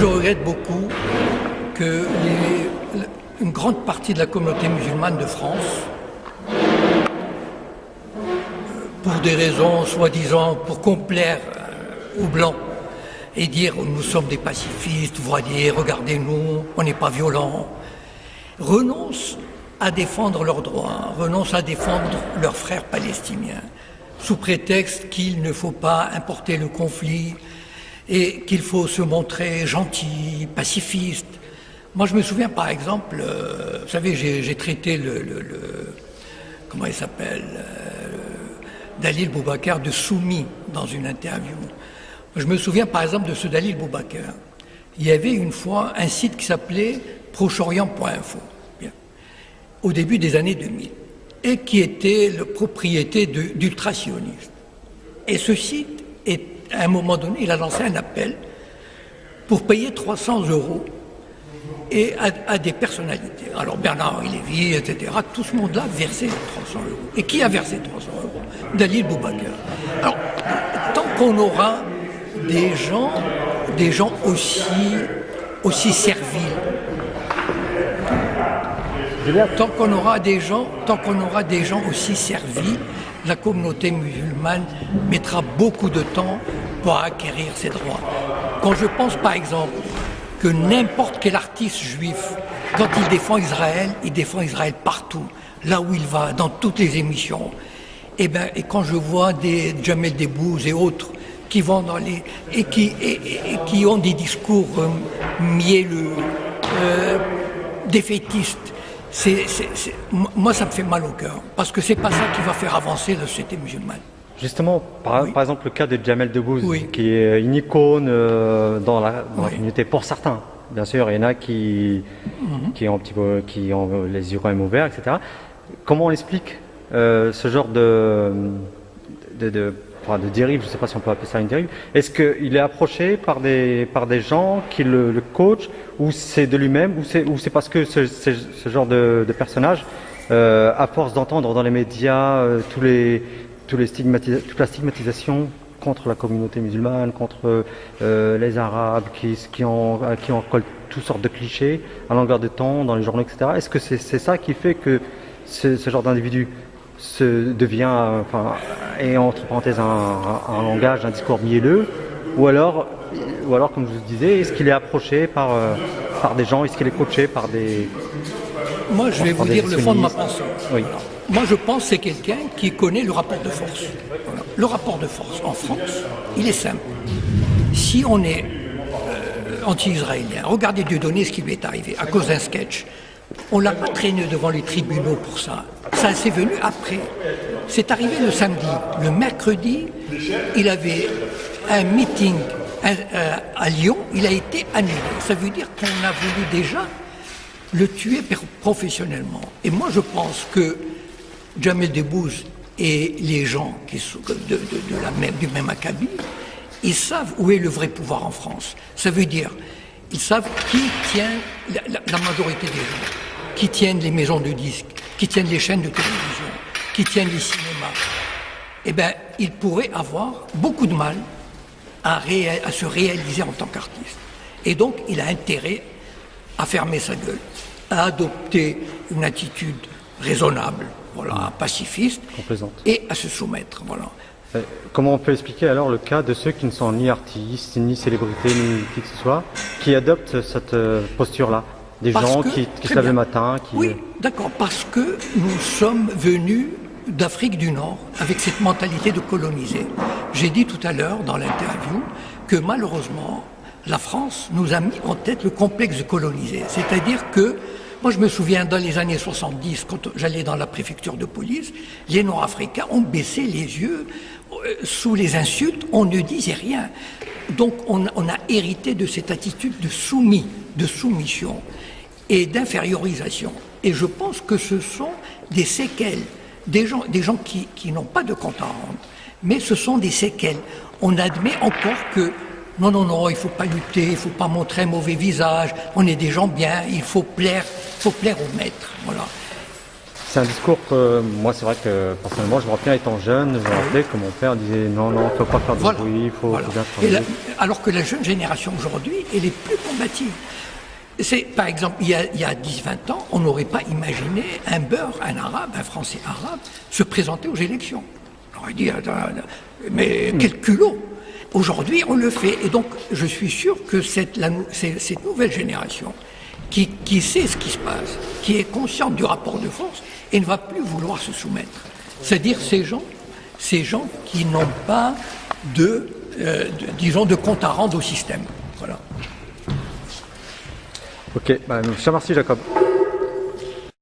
je regrette beaucoup que une grande partie de la communauté musulmane de France, pour des raisons soi-disant pour complaire aux Blancs et dire nous sommes des pacifistes, voyez, regardez-nous, on n'est pas violents, renoncent à défendre leurs droits, renoncent à défendre leurs frères palestiniens, sous prétexte qu'il ne faut pas importer le conflit et qu'il faut se montrer gentil, pacifiste. Moi, je me souviens, par exemple, vous savez, j'ai traité comment il s'appelle, Dalil Boubacar de soumis dans une interview. Je me souviens, par exemple, de ce Dalil Boubacar. Il y avait une fois un site qui s'appelait procheorient.info, au début des années 2000, et qui était la propriété d'ultrasionistes. Et ce site, à un moment donné, il a lancé un appel pour payer 300 € et à des personnalités. Alors Bernard-Henri Lévy, etc., tout ce monde-là versait 300 €. Et qui a versé 300 €? Dalil Boubacar. Alors, tant qu'on aura des gens aussi serviles, tant qu'on aura des gens aussi servis, la communauté musulmane mettra beaucoup de temps pour acquérir ses droits. Quand je pense par exemple que n'importe quel artiste juif, quand il défend Israël partout, là où il va, dans toutes les émissions. Et quand je vois des Jamel Debbouze et autres qui vont et qui ont des discours mielleux, défaitistes, moi ça me fait mal au cœur, parce que c'est pas ça qui va faire avancer la société musulmane. Justement, par exemple, le cas de Jamel Debbouze, qui est une icône dans la communauté pour certains. Bien sûr, il y en a qui ont les yeux quand même ouverts, etc. Comment on explique ce genre de dérive, je ne sais pas si on peut appeler ça une dérive. Est-ce qu'il est approché par des gens qui le coachent, ou c'est de lui-même, ou c'est parce que ce genre de personnage, à force d'entendre dans les médias toute la stigmatisation contre la communauté musulmane, contre les Arabes, qui en collent toutes sortes de clichés à longueur de temps dans les journaux, etc. Est-ce que c'est ça qui fait que ce genre d'individu devient, et entre parenthèses, un langage, un discours mielleux, ou alors, comme je vous disais, est-ce qu'il est approché par des gens, est-ce qu'il est coaché par des... Moi, je vais vous dire le fond de ma pensée. Oui. Voilà. Moi, je pense que c'est quelqu'un qui connaît le rapport de force. Voilà. Le rapport de force en France, il est simple. Si on est anti-israélien, regardez Dieudonné, ce qui lui est arrivé à cause d'un sketch. On ne l'a pas traîné devant les tribunaux pour ça. Ça, c'est venu après. C'est arrivé le samedi. Le mercredi, il avait un meeting à Lyon. Il a été annulé. Ça veut dire qu'on a voulu déjà le tuer professionnellement. Et moi, je pense que Jamel Debbouze et les gens qui sont du même acabit, ils savent où est le vrai pouvoir en France. Ça veut dire, ils savent qui tient la majorité des gens, qui tiennent les maisons de disques, qui tiennent les chaînes de télévision, qui tiennent les cinémas. Ils pourraient avoir beaucoup de mal à se réaliser en tant qu'artiste. Et donc, il a intérêt à fermer sa gueule, à adopter une attitude raisonnable, pacifiste, et à se soumettre. Voilà. Comment on peut expliquer alors le cas de ceux qui ne sont ni artistes, ni célébrités, ni qui que ce soit, qui adoptent cette posture-là? Des gens qui se lèvent le matin, Oui, d'accord, parce que nous sommes venus d'Afrique du Nord avec cette mentalité de coloniser. J'ai dit tout à l'heure dans l'interview que malheureusement, la France nous a mis en tête le complexe de coloniser. C'est-à-dire que, moi je me souviens dans les années 70, quand j'allais dans la préfecture de police, les Nord-Africains ont baissé les yeux sous les insultes, on ne disait rien. Donc on a hérité de cette attitude de soumission et d'infériorisation. Et je pense que ce sont des séquelles, des gens qui n'ont pas de compte à rendre, mais ce sont des séquelles. On admet encore que non, il ne faut pas lutter, il ne faut pas montrer un mauvais visage, on est des gens bien, il faut plaire au maître. Voilà. C'est un discours que moi, c'est vrai que personnellement, je me rappelle étant jeune, je me rappelais que mon père disait non, non, faut pas faire de bruit, il faut bien travailler. Alors que la jeune génération aujourd'hui, elle est plus combative. Par exemple, il y a 10-20 ans, on n'aurait pas imaginé un Beurre, un arabe, un français arabe, se présenter aux élections. On aurait dit, mais quel culot! Aujourd'hui, on le fait. Et donc, je suis sûr que cette nouvelle génération qui sait ce qui se passe, qui est consciente du rapport de force et ne va plus vouloir se soumettre. C'est-à-dire ces gens qui n'ont pas disons, de compte à rendre au système. Voilà. Ok, je te remercie Jacob.